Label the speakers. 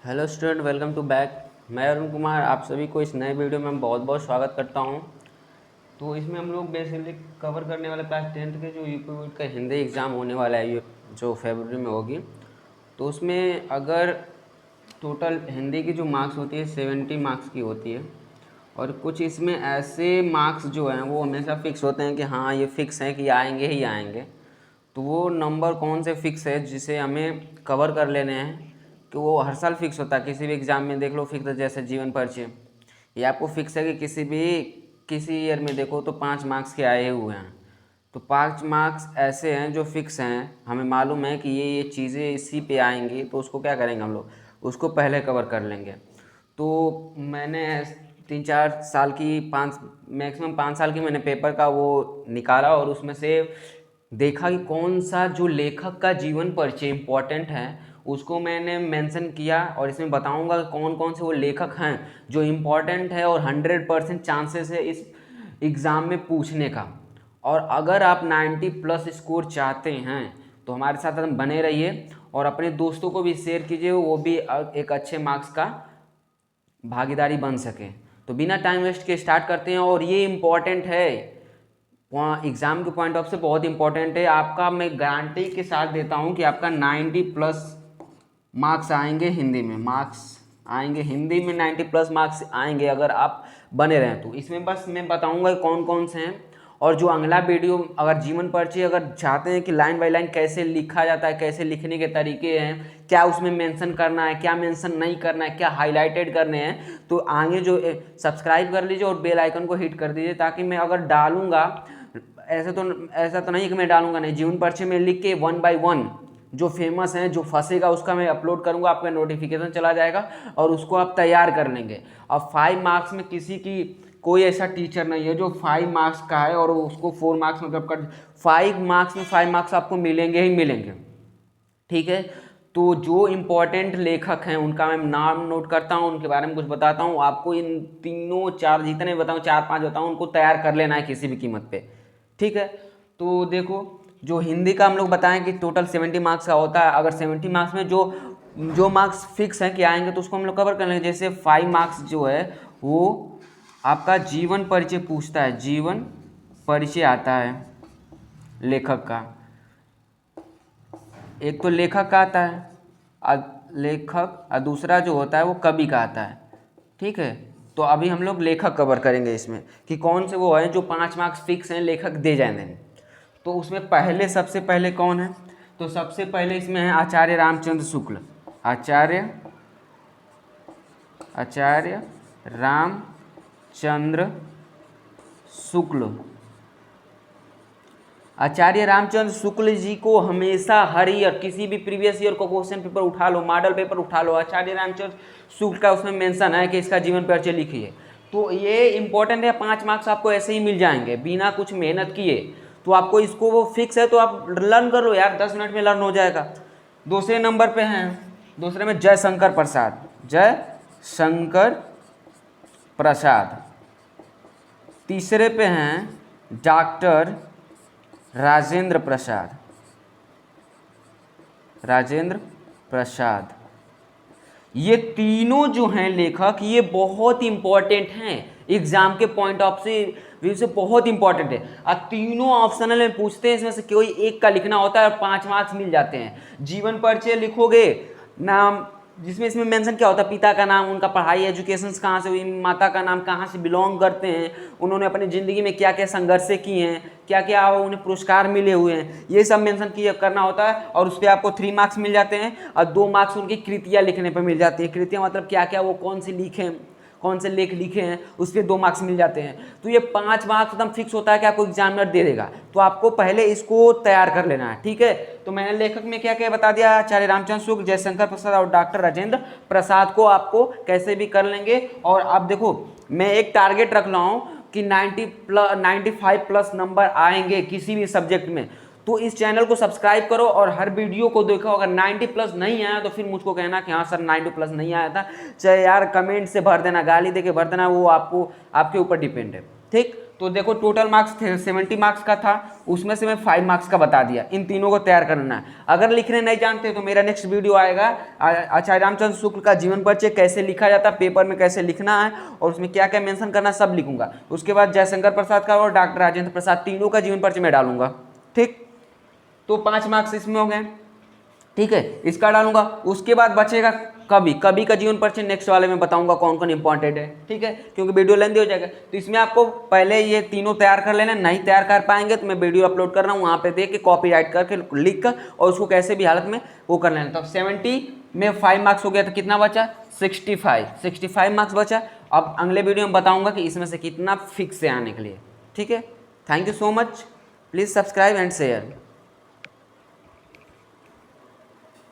Speaker 1: Hello student, welcome to back. मैं अरुण कुमार आप सभी को इस नए वीडियो में बहुत बहुत स्वागत करता हूं। तो इसमें हम लोग बेसिकली कवर करने वाले क्लास 10th के जो यूपी बोर्ड का हिंदी एग्ज़ाम होने वाला है, ये जो फरवरी में होगी। तो उसमें अगर टोटल हिंदी की जो मार्क्स होती है 70 मार्क्स की होती है, और कुछ इसमें ऐसे मार्क्स जो हैं वो हमेशा फिक्स होते हैं कि हाँ ये फिक्स हैं कि आएंगे ही आएंगे। तो वो नंबर कौन से फिक्स है जिसे हमें कवर कर लेने हैं, कि वो हर साल फिक्स होता है। किसी भी एग्ज़ाम में देख लो फिक्स है, जैसे जीवन परिचय ये आपको फिक्स है कि किसी ईयर में देखो तो 5 मार्क्स के आए हुए हैं। तो 5 मार्क्स ऐसे हैं जो फिक्स हैं, हमें मालूम है कि ये चीज़ें इसी पे आएंगी, तो उसको क्या करेंगे हम लोग, उसको पहले कवर कर लेंगे। तो मैंने 3-4 साल की 5 मैक्सिमम 5 साल की मैंने पेपर का वो निकाला, और उसमें से देखा कि कौन सा जो लेखक का जीवन परिचय इम्पोर्टेंट है उसको मैंने मेंशन किया, और इसमें बताऊंगा कौन कौन से वो लेखक हैं जो इम्पोर्टेंट है और 100% चांसेस है इस एग्ज़ाम में पूछने का। और अगर आप 90 प्लस स्कोर चाहते हैं तो हमारे साथ बने रहिए, और अपने दोस्तों को भी शेयर कीजिए, वो भी एक अच्छे मार्क्स का भागीदारी बन सके। तो बिना टाइम वेस्ट के स्टार्ट करते हैं, और ये इम्पॉर्टेंट है, वहाँ एग्ज़ाम के पॉइंट ऑफ से बहुत इंपॉर्टेंट है। आपका मैं गारंटी के साथ देता हूँ कि आपका 90 प्लस मार्क्स आएंगे हिंदी में, 90 प्लस मार्क्स आएंगे अगर आप बने रहें तो। इसमें बस मैं बताऊँगा कौन कौन से हैं, और जो अगला वीडियो अगर जीवन परिचय अगर चाहते हैं कि लाइन बाय लाइन कैसे लिखा जाता है, कैसे लिखने के तरीके हैं, क्या उसमें मेंशन करना है, क्या मेंशन नहीं करना है, क्या हाईलाइटेड करने हैं, तो आगे जो सब्सक्राइब कर लीजिए और बेल आइकन को हिट कर दीजिए, ताकि मैं अगर डालूंगा, ऐसा तो नहीं कि मैं डालूंगा नहीं, जीवन परिचय में लिख के 1 बाय 1 जो फेमस हैं, जो फंसेगा उसका मैं अपलोड करूंगा, आपका नोटिफिकेशन चला जाएगा और उसको आप तैयार कर लेंगे। अब 5 मार्क्स में किसी की कोई ऐसा टीचर नहीं है जो 5 मार्क्स का है और उसको 4 मार्क्स मतलब कर, 5 मार्क्स में 5 मार्क्स आपको मिलेंगे ही मिलेंगे। ठीक है, तो जो इम्पोर्टेंट लेखक हैं उनका मैं नाम नोट करता हूँ, उनके बारे में कुछ बताता हूँ आपको। इन तीनों चार जितने बताऊँ, 4-5 बताऊँ, उनको तैयार कर लेना है किसी भी कीमत पे। ठीक है, तो देखो जो हिंदी का हम लोग बताएं कि टोटल 70 मार्क्स का होता है। अगर 70 मार्क्स में जो जो मार्क्स फिक्स हैं कि आएंगे तो उसको हम लोग कवर कर लेंगे। जैसे 5 मार्क्स जो है वो आपका जीवन परिचय पूछता है, जीवन परिचय आता है लेखक का। एक तो लेखक का आता है, लेखक, और दूसरा जो होता है वो कवि का आता है। ठीक है, तो अभी हम लोग लेखक कवर करेंगे इसमें कि कौन से वो हैं जो 5 मार्क्स फिक्स हैं, लेखक दे जाएंगे। तो उसमें पहले सबसे पहले कौन है, तो सबसे पहले इसमें है आचार्य रामचंद्र शुक्ल। आचार्य रामचंद्र शुक्ल। आचार्य रामचंद्र शुक्ल जी को हमेशा हर ईयर किसी भी प्रीवियस ईयर को क्वेश्चन पेपर उठा लो, मॉडल पेपर उठा लो, आचार्य रामचंद्र शुक्ल का उसमें मेंशन है कि इसका जीवन परिचय लिखिए। तो ये इंपॉर्टेंट है, 5 मार्क्स आपको ऐसे ही मिल जाएंगे बिना कुछ मेहनत किए। तो आपको इसको वो फिक्स है तो आप लर्न कर लो यार, 10 मिनट में लर्न हो जाएगा। दूसरे नंबर पे हैं, दूसरे में जयशंकर प्रसाद। तीसरे पे हैं डॉक्टर राजेंद्र प्रसाद। ये तीनों जो हैं लेखक, ये बहुत इंपॉर्टेंट हैं एग्जाम के पॉइंट ऑफ व्यू से, बहुत इंपॉर्टेंट है। और तीनों ऑप्शनल में पूछते हैं, इसमें से कोई एक का लिखना होता है और 5 मार्क्स मिल जाते हैं। जीवन परिचय लिखोगे, नाम जिसमें इसमें मेंशन क्या होता है, पिता का नाम, उनका पढ़ाई एजुकेशन कहाँ से हुई, माता का नाम, कहाँ से बिलोंग करते हैं, उन्होंने अपनी ज़िंदगी में क्या क्या संघर्षें की हैं, क्या क्या उन्हें पुरस्कार मिले हुए हैं, ये सब मेंशन किया करना होता है। और उस पर आपको 3 मार्क्स मिल जाते हैं, और 2 मार्क्स उनकी कृतियाँ लिखने पर मिल जाती है। कृतियाँ मतलब क्या क्या वो कौन सी लिखे, कौन से लेख लिखे हैं, उस पर 2 मार्क्स मिल जाते हैं। तो ये 5 मार्क्स एकदम फिक्स होता है कि आपको एग्जामिनर दे देगा, तो आपको पहले इसको तैयार कर लेना है। ठीक है, तो मैंने लेखक में क्या क्या बता दिया, आचार्य रामचंद्र शुक्ल, जयशंकर प्रसाद और डॉक्टर राजेंद्र प्रसाद को आपको कैसे भी कर लेंगे। और अब देखो मैं एक टारगेट रख रहा हूँ कि 95 प्लस नंबर आएंगे किसी भी सब्जेक्ट में। तो इस चैनल को सब्सक्राइब करो और हर वीडियो को देखो। अगर 90 प्लस नहीं आया तो फिर मुझको कहना कि हाँ सर 90 प्लस नहीं आया था, चाहे यार कमेंट से भर देना, गाली दे के भर देना, वो आपको आपके ऊपर डिपेंड है। ठीक, तो देखो टोटल मार्क्स 70 मार्क्स का था, उसमें से मैं 5 मार्क्स का बता दिया। इन तीनों को तैयार करना है। अगर लिखने नहीं जानते तो मेरा नेक्स्ट वीडियो आएगा आचार्य रामचंद्र शुक्ल का जीवन परिचय कैसे लिखा जाता है, पेपर में कैसे लिखना है और उसमें क्या क्या मेंशन करना, सब लिखूंगा। उसके बाद जयशंकर प्रसाद का और डॉक्टर राजेंद्र प्रसाद, तीनों का जीवन परिचय में डालूंगा। ठीक, तो 5 मार्क्स इसमें हो गए। ठीक है, इसका डालूंगा। उसके बाद बचेगा कवि का जीवन परिचय नेक्स्ट वाले में बताऊंगा कौन कौन इंपॉर्टेंट है। ठीक है, क्योंकि वीडियो लेंदी हो जाएगा, तो इसमें आपको पहले ये तीनों तैयार कर लेना। नहीं तैयार कर पाएंगे तो मैं वीडियो अपलोड कर रहा हूँ, वहाँ पे देख के कॉपीराइट करके लिख कर और उसको कैसे भी हालत में वो कर लेना। तो 70 में 5 मार्क्स हो गया, तो कितना बचा 65 मार्क्स बचा। अब अगले वीडियो में बताऊँगा कि इसमें से कितना फिक्स है आने के लिए। ठीक है, thank you so much, please subscribe and share.